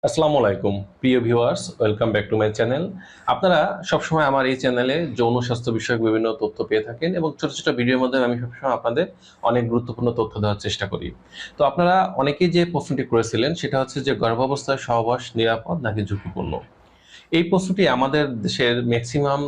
আসসালামু আলাইকুম প্রিয় viewers, welcome back to my channel. আপনারা সবসময় আমার এই চ্যানেলে যৌন স্বাস্থ্য বিষয়ক বিভিন্ন তথ্য পেয়ে থাকেন এবং ছোট ছোট ভিডিওর মধ্যে আমি সবসময় আপনাদের অনেক গুরুত্বপূর্ণ তথ্য দেওয়ার চেষ্টা করি। তো আপনারা অনেকেই যে প্রশ্নটি করেছিলেন সেটা হচ্ছে যে গর্ভাবস্থায় সহবাস নিরাপদ নাকি ঝুঁকিপূর্ণ। এই প্রশ্নটি আমাদের দেশের ম্যাক্সিমাম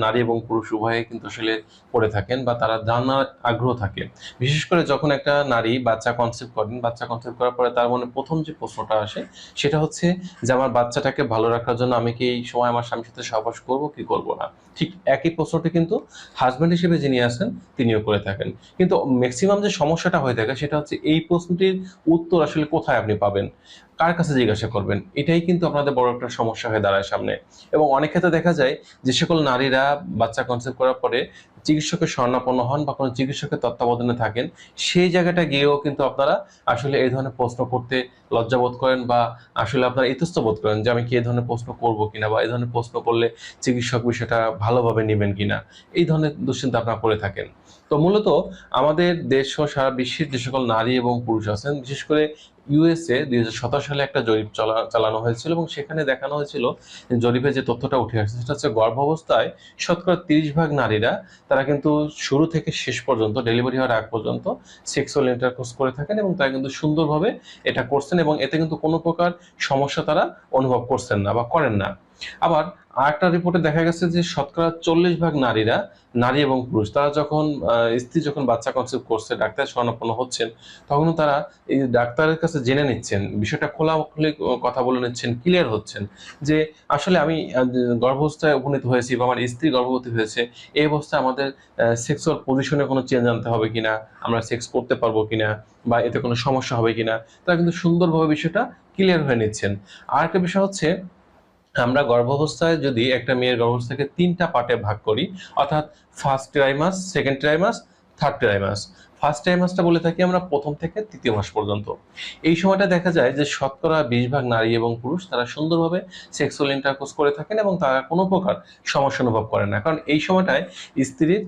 নারী এবং পুরুষ উভয়ে কিন্তু আসলে করে থাকেন বা তারা জানার আগ্রহ থাকে। বিশেষ করে যখন একটা নারী বাচ্চা কনসিভ করেন, বাচ্চা কনসিভ করার পরে তার মনে প্রথম যে প্রশ্নটা আসে সেটা হচ্ছে যে আমার বাচ্চাটাকে ভালো রাখার জন্য আমি কি এই সময় আমার স্বামীর সাথে সহবাস করব কি করব না। ঠিক একই প্রশ্নটি কিন্তু হাজব্যান্ড হিসেবে যিনি আছেন তিনিও করে থাকেন। কিন্তু ম্যাক্সিমাম যে সমস্যাটা হয়ে থাকে সেটা হচ্ছে এই প্রশ্নটির উত্তর আসলে কোথায় আপনি পাবেন, কার কাছে জিজ্ঞাসা করবেন, এটাই কিন্তু আপনাদের বড় একটা সমস্যা হয়ে দাঁড়ায় সামনে। এবং অনেক ক্ষেত্রে দেখা যায় যে সকল নারীরা বাচ্চা কনসেপ্ট করার পরে চিকিৎসকের শরণাপন্ন হন বা কোনো চিকিৎসকের তত্ত্বাবধানে থাকেন, সেই জায়গাটা গিয়েও কিন্তু আপনারা আসলে এই ধরনের প্রশ্ন করতে লজ্জাবোধ করেন বা আসলে আপনারা ইতস্তত বোধ করেন যে আমি কি এই ধরনের প্রশ্ন করব কিনা বা এই ধরনের প্রশ্ন করলে চিকিৎসক বিষয়টা ভালোভাবে নেবেন কিনা, এই ধরনের দুশ্চিন্তা আপনারা করে থাকেন। তো মূলত আমাদের দেশ সহ সারা বিশ্বের যে সকল নারী এবং পুরুষ আছেন, বিশেষ করে ইউএসএ ২০১৭ সালে একটা জরিপ চালানো হয়েছিল এবং সেখানে দেখানো হয়েছিল, জরিপে যে তথ্যটা উঠে আসছে সেটা হচ্ছে গর্ভাবস্থায় শতকরা ৩০% নারীরা তারা কিন্তু শুরু থেকে শেষ পর্যন্ত ডেলিভারি হওয়ার আগ পর্যন্ত সেক্সুয়াল ইন্টারকোর্স করে থাকেন এবং তারা কিন্তু সুন্দরভাবে এটা করছেন এবং এতে কিন্তু কোনো প্রকার সমস্যা তারা অনুভব করছেন না বা করেন না। আবার আরেকটা রিপোর্টে দেখা গেছে যে শতকরা ৪০% নারী এবং পুরুষ তারা যখন স্ত্রী যখন বাচ্চা কনসিভ করছে, ডাক্তার শরণাপন্ন হচ্ছেন, তখন তারা এই ডাক্তারের কাছে জেনে নিচ্ছেন, বিষয়টা খোলাখুলি কথা বলে নিচ্ছেন, ক্লিয়ার হচ্ছেন যে আসলে আমি গর্ভাবস্থায় উপনীত হয়েছি বা আমার স্ত্রী গর্ভবতী হয়েছে, এই অবস্থায় আমাদের সেক্সুয়াল পজিশনে কোনো চেঞ্জ আনতে হবে কিনা, আমরা সেক্স করতে পারবো কিনা বা এতে কোনো সমস্যা হবে কিনা, তারা কিন্তু সুন্দরভাবে বিষয়টা ক্লিয়ার হয়ে নিচ্ছেন। আর একটা বিষয় হচ্ছে, আমরা গর্ভাবস্থায় যদি একটা মেয়ের গর্ভাবস্থাকে ৩টা পার্টে ভাগ করি, অর্থাৎ ফার্স্ট ট্রাইমাস, সেকেন্ড ট্রাইমাস, থার্ড ট্রাইমাস। ফার্স্ট ট্রাইমাসটা বলে থাকি আমরা প্রথম থেকে ৩য় মাস পর্যন্ত। এই সময়টা দেখা যায় যে শতকরা ২০% নারী এবং পুরুষ তারা সুন্দরভাবে সেক্সুয়াল ইন্টারকোর্স করে থাকেন এবং তারা কোনো প্রকার সমস্যা অনুভব করে না। কারণ এই সময়টায় স্ত্রীর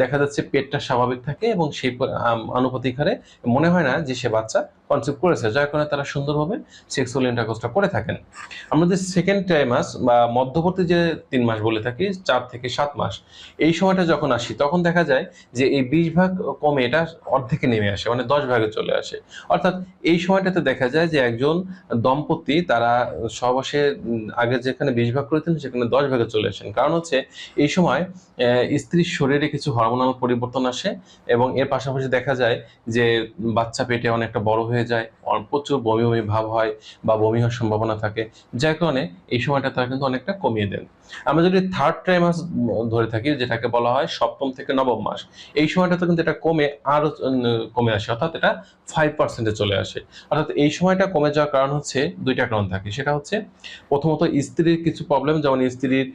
দেখা যাচ্ছে পেটটা স্বাভাবিক থাকে এবং সেই আনুপাতিক হারে মনে হয় না যে সে বাচ্চা কনসিভ করেছে, যার কারণে তারা সুন্দরভাবে সেক্সুয়াল ইন্টারকোর্সটা করে থাকেন। আমরা যে সেকেন্ড ট্রাইমাস বা মধ্যবর্তী যে ৩ মাস বলে থাকি, ৪ থেকে ৭ মাস, এই সময়টা যখন আসি তখন দেখা যায় যে এই ২০% কমে এটা অর্ধেকে নেমে আসে, মানে ১০ ভাগে চলে আসে। অর্থাৎ এই সময়টাতে দেখা যায় যে একজন দম্পতি তারা সহবাসে আগে যেখানে ২০% করেছেন সেখানে ১০ ভাগে চলে আসেন। কারণ হচ্ছে এই সময় স্ত্রীর শরীরে কিছু হরমোনাল পরিবর্তন আসে এবং এর পাশাপাশি দেখা যায় যে বাচ্চা পেটে অনেকটা বড় হয়ে যায়, প্রচুর বমি বমি ভাব হয় বা বমি হওয়ার সম্ভাবনা থাকে, যার কারণে এই সময়টা তারা কিন্তু অনেকটা কমিয়ে দেন। আমরা যদি থার্ড ট্রাইমাস ধরে থাকি, যেটাকে বলা হয় সপ্তম থেকে নবম মাস, এই সময়টাতে কিন্তু এটা কমে আরো কমে আসে, অর্থাৎ এটা 5% চলে আসে। অর্থাৎ এই সময়টা কমে যাওয়ার কারণ হচ্ছে দুইটা কারণ থাকে। সেটা হচ্ছে প্রথমত স্ত্রীর কিছু প্রবলেম, যেমন স্ত্রীর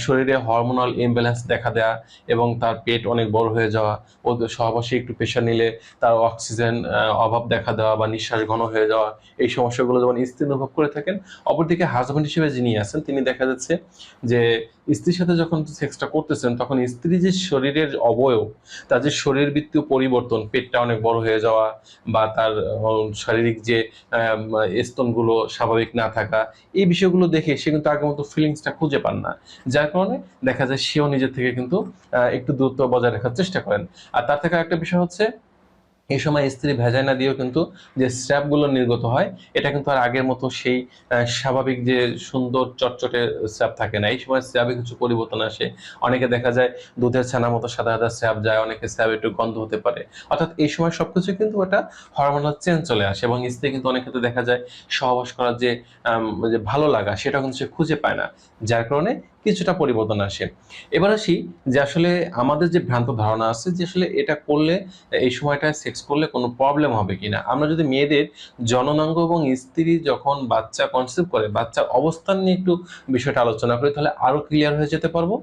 শরীরে হরমোনাল ইমব্যালেন্স দেখা দেয়া এবং তার পেট অনেক বড় হয়ে যাওয়া, ও সহবাসে একটু প্রেশার নিলে তার অক্সিজেন অভাব দেখা দেওয়া বা নিঃশ্বাস ঘন হয়ে যাওয়া, এই সমস্যাগুলো যেমন স্ত্রী অনুভব করে থাকেন। অপরদিকে হাজব্যান্ড হিসেবে যিনি আছেন তিনি দেখা যাচ্ছে যে স্ত্রীর সাথে যখন সেক্সটা করতেছেন তখন স্ত্রী যে শরীরের অবয়ব, তার যে শরীরবৃত্তীয় পরিবর্তন, পেটটা অনেক বড় হয়ে যাওয়া বা তার শারীরিক যে স্তনগুলো স্বাভাবিক না থাকা, এই বিষয়গুলো দেখে সে কিন্তু আগের মতো ফিলিংসটা খুঁজে পান না, যার কারণে দেখা যায় সেও নিজের থেকে কিন্তু একটু দূরত্ব বজায় রাখার চেষ্টা করেন। আর তার থেকে একটা বিষয় হচ্ছে, এই সময় স্ত্রী ভেজাইনা দিয়েও কিন্তু যে স্র্যাপগুলো নির্গত হয়, এটা কিন্তু আর আগের মতো সেই স্বাভাবিক যে সুন্দর চটচটে স্র্যাপ থাকে না। এই সময় স্র্যাপে কিছু পরিবর্তন আসে। অনেকে দেখা যায় দুধের ছানার মতো সাদা সাদা স্র্যাপ যায়, অনেকে স্র্যাপ একটু গন্ধ হতে পারে। অর্থাৎ এই সময় সবকিছু কিন্তু একটা হরমোনাল চেঞ্জ চলে আসে এবং স্ত্রী কিন্তু অনেক ক্ষেত্রে দেখা যায় সহবাস করার যে ভালো লাগা সেটা কিন্তু সে খুঁজে পায় না, যার কারণে কিছুটা পরিবর্তন আসে। এবার আসি যে আসলে আমাদের যে ভ্রান্ত ধারণা আছে যে আসলে এটা করলে, এই সময়টায় সেক্স করলে কোনো প্রবলেম হবে কিনা। আমরা যদি মেয়েদের জননাঙ্গ এবং স্ত্রী যখন বাচ্চা কনসিভ করে বাচ্চার অবস্থান নিয়ে একটু বিষয়টা আলোচনা করি, তাহলে আরো ক্লিয়ার হয়ে যেতে পারবো।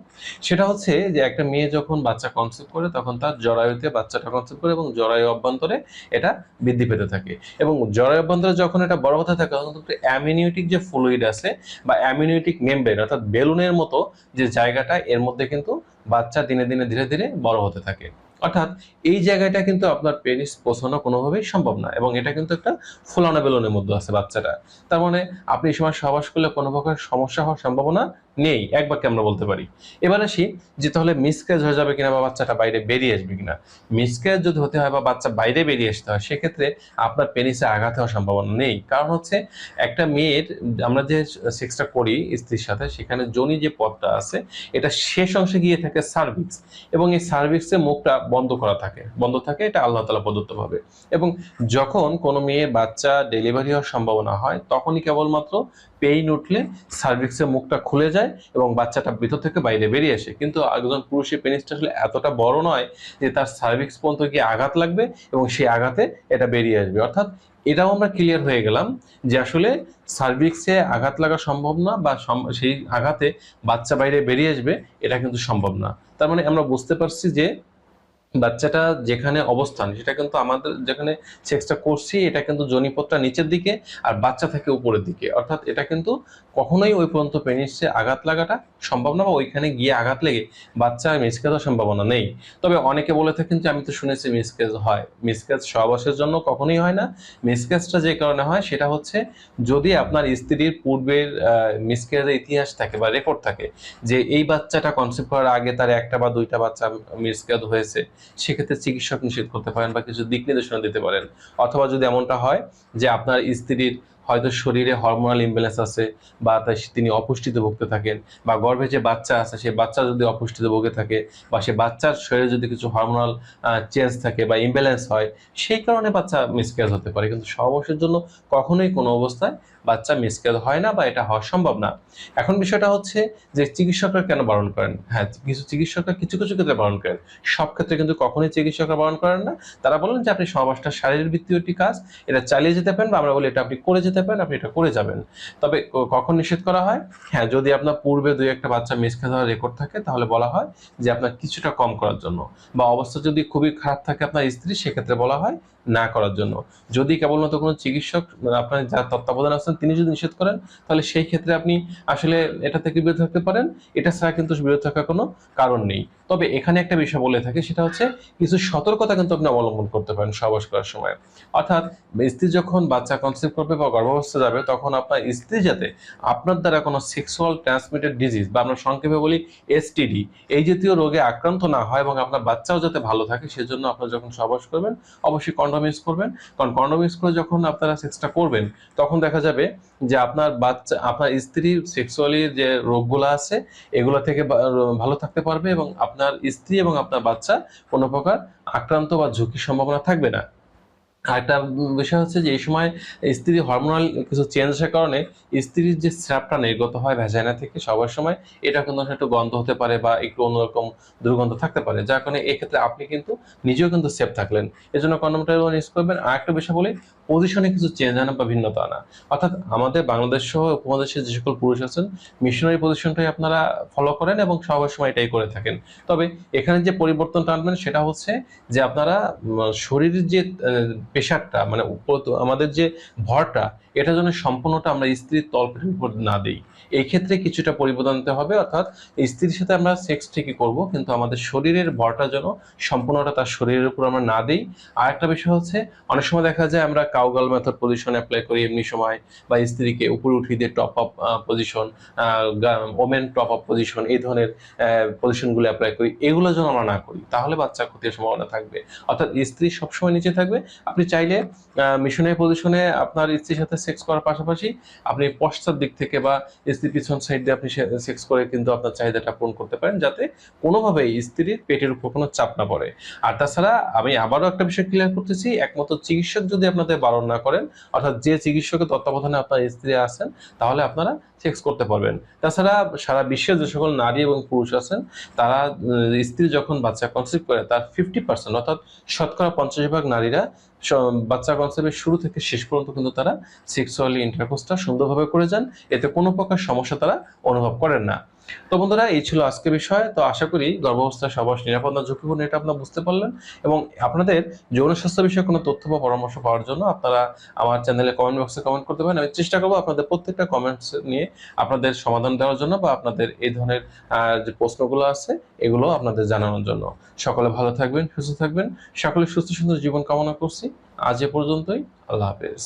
সেটা হচ্ছে যে একটা মেয়ে যখন বাচ্চা কনসিভ করে তখন তার জরায়ুতে বাচ্চাটা কনসিভ করে এবং জরায়ু অভ্যন্তরে এটা বৃদ্ধি পেতে থাকে এবং জরায়ু অভ্যন্তরে যখন এটা বড় হতে থাকে তখন কিন্তু অ্যামিনিওটিক যে ফ্লুইড আছে বা অ্যামিনিওটিক মেমব্রেন, অর্থাৎ বেলুনের মতো যে জায়গাটা, এর মধ্যে কিন্তু বাচ্চা দিনে দিনে ধীরে ধীরে বড় হতে থাকে। অর্থাৎ এই জায়গাটা কিন্তু আপনার পেনিস পৌঁছানো কোনোভাবেই সম্ভব না, এবং এটা কিন্তু একটা ফুলানো বেলুনের মধ্যে আছে বাচ্চাটা। তার মানে আপনি এই সময় সহবাস করলে কোনো প্রকার সমস্যা হওয়ার সম্ভাবনা নেই, এক বাক্যে আমরা বলতে পারি। এবার আসি যে তাহলে মিসক্যারেজ হয়ে যাবে কিনা বা বাচ্চাটা বাইরে বেরিয়ে আসবে কিনা। মিসক্যারেজ যদি হতে হয় বা বাচ্চা বাইরে বেরিয়ে আসতে হয়, সেক্ষেত্রে আপনার পেনিসে আঘাত হওয়ার সম্ভাবনা নেই। কারণ হচ্ছে একটা মেয়ের, আমরা যে সেক্সটা করি স্ত্রীর সাথে, সেখানে যোনি যে পথটা আছে এটা শেষ অংশে গিয়ে থাকে সার্ভিক্স, এবং এই সার্ভিক্সের মুখটা বন্ধ থাকে, এটা আল্লাহ তাআলা প্রদত্ত ভাবে। এবং যখন কোনো মেয়ে বাচ্চা ডেলিভারি হওয়ার সম্ভাবনা হয়, তখনই কেবলমাত্র পেইন উঠলে সার্ভিক্সের মুখটা খুলে যায় এবং বাচ্চাটা ভিতর থেকে বাইরে বেরিয়ে আসে। কিন্তু একজন পুরুষের পেনিসটা আসলে এতটা বড় নয় যে তার সার্ভিক্স পর্যন্ত গিয়ে আঘাত লাগবে এবং সেই আঘাতে এটা বেরিয়ে আসবে। অর্থাৎ এটাও আমরা ক্লিয়ার হয়ে গেলাম যে আসলে সার্ভিক্সে আঘাত লাগা সম্ভব না, বা সেই আঘাতে বাচ্চা বাইরে বেরিয়ে আসবে এটা কিন্তু সম্ভব না। তার মানে আমরা বুঝতে পারছি যে বাচ্চাটা যেখানে অবস্থান, সেটা কিন্তু আমাদের যেখানে সেক্সটা করছি এটা কিন্তু যোনিপথটা নিচের দিকে আর বাচ্চা থাকে উপরের দিকে। অর্থাৎ এটা কিন্তু কখনোই ওই পর্যন্ত পেনিসে আঘাত লাগাটা সম্ভব না, বা ওইখানে গিয়ে আঘাত লেগে বাচ্চা মিসক্যাজ হওয়ার সম্ভাবনা নেই। তবে অনেকে বলে থাকেন যে আমি তো শুনেছি মিসক্যাজ হয়। মিসক্যাজ সহবাসের জন্য কখনোই হয় না। মিসক্যাজটা যে কারণে হয় সেটা হচ্ছে যদি আপনার স্ত্রীর পূর্বের মিসক্যাজের ইতিহাস থাকে বা রেকর্ড থাকে, যে এই বাচ্চাটা কনসেপ্ট করার আগে তার একটা বা দুইটা বাচ্চা মিসক্যাজ হয়েছে, সেক্ষেত্রে চিকিৎসক নিষেধ করতে পারেন বা কিছু দিক নির্দেশনা দিতে পারেন। অথবা যদি এমনটা হয় যে আপনার স্ত্রীর হয়তো শরীরে হরমোনাল ইমব্যালেন্স আছে, বা তিনি অপুষ্টিতে ভুগতে থাকেন, বা গর্ভে যে বাচ্চা আছে সেই বাচ্চা যদি অপুষ্টিতে ভুগে থাকে, বা সে বাচ্চার শরীরে যদি কিছু হরমোনাল চেঞ্জ থাকে বা ইমব্যালেন্স হয়, সেই কারণে বাচ্চা মিসক্যারেজ হতে পারে। কিন্তু সহবাসের জন্য কখনোই কোনো অবস্থায় বাচ্চা মিসক্যারেজ হয় না বা এটা হওয়া সম্ভব না। এখন বিষয়টা হচ্ছে যে চিকিৎসকরা কেন বারণ করেন? হ্যাঁ, কিছু চিকিৎসকরা কিছু কিছু ক্ষেত্রে বারণ করেন, সব ক্ষেত্রে কিন্তু কখনোই চিকিৎসকরা বারণ করেন না। তারা বলেন যে আপনি সহবাসটা শারীরবৃত্তীয় একটি কাজ, এটা চালিয়ে যেতে পারেন, বা আমরা বলি এটা আপনি করে যেতে পারেন, আপনি এটা করে যাবেন। তবে কখন নিষেধ করা হয়? হ্যাঁ, যদি আপনার পূর্বে দুই একটা বাচ্চা মিসক্যারেজ হওয়ার রেকর্ড থাকে, তাহলে বলা হয় যে আপনার কিছুটা কম করার জন্য, বা অবস্থা যদি খুবই খারাপ থাকে আপনার স্ত্রী, সেক্ষেত্রে বলা হয় না করার জন্য। যদি কেবলমাত্র কোনো চিকিৎসক, আপনার যার তত্ত্বাবধানে আছেন, তিনি যদি নিষেধ করেন, তাহলে সেই ক্ষেত্রে আপনি আসলে এটা থেকে বিরত থাকতে পারেন। এটা ছাড়া কিন্তু বিরত থাকার কোনো কারণ নেই। তবে এখানে একটা বিষয় বলে থাকে, সেটা হচ্ছে কিছু সতর্কতা কিন্তু আপনি অবলম্বন করতে পারেন সহবাস করার সময়। অর্থাৎ স্ত্রী যখন বাচ্চা কনসিভ করবে বা গর্ভাবস্থা যাবে, তখন আপনার স্ত্রী যাতে আপনার দ্বারা কোনো সেক্সুয়াল ট্রান্সমিটেড ডিজিজ, বা আমরা সংক্ষেপে বলি এসটিডি, এই জাতীয় রোগে আক্রান্ত না হয় এবং আপনার বাচ্চাও যাতে ভালো থাকে, সেজন্য আপনারা যখন সহবাস করবেন অবশ্যই কন্ডোম ইউজ করবেন। কারণ কন্ডোম ইউজ করে যখন আপনারা সেক্সটা করবেন, তখন দেখা যাবে যে আপনার বাচ্চা, আপনার স্ত্রীর সেক্সুয়ালি যে রোগগুলো আছে এগুলো থেকে ভালো থাকতে পারবে, এবং আপনার স্ত্রী এবং আপনার বাচ্চা কোনো প্রকার আক্রান্ত বা ঝুঁকির সম্ভাবনা থাকবে না। আরেকটা বিষয় হচ্ছে যে এই সময় স্ত্রীর হরমোনাল কিছু চেঞ্জ আসার কারণে স্ত্রীর যে স্রাবটা নির্গত হয় ভ্যাজাইনা থেকে সবার সময়, এটা কিন্তু একটু গন্ধ হতে পারে বা একটু অন্যরকম দুর্গন্ধ থাকতে পারে, যার কারণে এক্ষেত্রে আপনি কিন্তু নিজেও কিন্তু সেফ থাকলেন। এজন্য কন্ডোমটা ইউজ করবেন। আর একটা বিষয় বলি, পজিশনে কিছু চেঞ্জ আনা বা ভিন্নতা আনা। অর্থাৎ আমাদের বাংলাদেশ সহ উপমহাদেশের যে সকল পুরুষ আছেন, মিশনারি পজিশনটাই আপনারা ফলো করেন এবং সবার সময় এটাই করে থাকেন। তবে এখানে যে পরিবর্তনটা আনবেন সেটা হচ্ছে যে আপনারা শরীরের যে প্রেশারটা, মানে আমাদের যে ভরটা, এটা যেন সম্পূর্ণটা আমরা স্ত্রীর তলপেটের উপর না দিই। এই ক্ষেত্রে কিছুটা পরিবর্তন আনতে হবে। অর্থাৎ স্ত্রীর সাথে আমরা সেক্স ঠিকই করব, কিন্তু আমাদের শরীরের ভরটা যেন সম্পূর্ণটা তার শরীরের উপর আমরা না দিই। আর একটা বিষয় হচ্ছে, অনেক সময় দেখা যায় আমরা কাউগাল মেথড পজিশন অ্যাপ্লাই করি এমনি সময়, বা স্ত্রীকে উপরে উঠিয়ে দিয়ে top up position, women top up position, এই ধরনের পজিশনগুলো অ্যাপ্লাই করি। এগুলো যেন আমরা না করি, তাহলে বাচ্চা ক্ষতির সম্ভাবনা থাকবে। অর্থাৎ স্ত্রী সবসময় নিচে থাকবে। আপনি চাইলে মিশনারি পজিশনে আপনার স্ত্রীর সাথে সেক্স করার পাশাপাশি আপনি পশ্চাৎ দিক থেকে বা স্ত্রীর পিছন সাইড দিয়ে আপনি সেক্স করে কিন্তু আপনার চাহিদাটা পূরণ করতে পারেন, যাতে কোনোভাবেই স্ত্রীর পেটের উপর কোনো চাপ না পড়ে। আর তাছাড়া আমি আবারও একটা বিষয় ক্লিয়ার করতেছি, একমাত্র চিকিৎসক যদি আপনাদের বারণ না করেন, অর্থাৎ যে চিকিৎসকের তত্ত্বাবধানে আপনার স্ত্রী আছেন, তাহলে আপনারা সেক্স করতে পারবেন। তাছাড়া সারা বিশ্বের যে সকল নারী এবং পুরুষ আছেন, তারা স্ত্রী যখন বাচ্চা কনসিভ করে, তার 50%, অর্থাৎ শতকরা 50% নারীরা বাচ্চা কনসেপ্টের শুরু থেকে শেষ পর্যন্ত কিন্তু তারা সেক্সুয়ালি ইন্টারকোর্সটা সুন্দরভাবে করে যান। এতে কোনো প্রকার সমস্যা তারা অনুভব করেন না। তো বন্ধুরা, এই ছিল আজকের বিষয়। তো আশা করি গর্ভাবস্থায় সবার নিরাপদ না ঝুঁকিপূর্ণ এটা আপনারা বুঝতে পারলেন। এবং আপনাদের যৌন স্বাস্থ্য বিষয়ে কোনো তথ্য বা পরামর্শ পাওয়ার জন্য আপনারা আমার চ্যানেলে কমেন্ট বক্সে কমেন্ট করতে পারেন। আমি চেষ্টা করবো আপনাদের প্রত্যেকটা কমেন্টস নিয়ে আপনাদের সমাধান দেওয়ার জন্য বা আপনাদের এই ধরনের যে প্রশ্নগুলো আছে এগুলো আপনাদের জানানোর জন্য। সকলে ভালো থাকবেন, সুস্থ থাকবেন। সকলে সুস্থ সুন্দর জীবন কামনা করছি। আজ এ পর্যন্তই। আল্লাহ হাফেজ।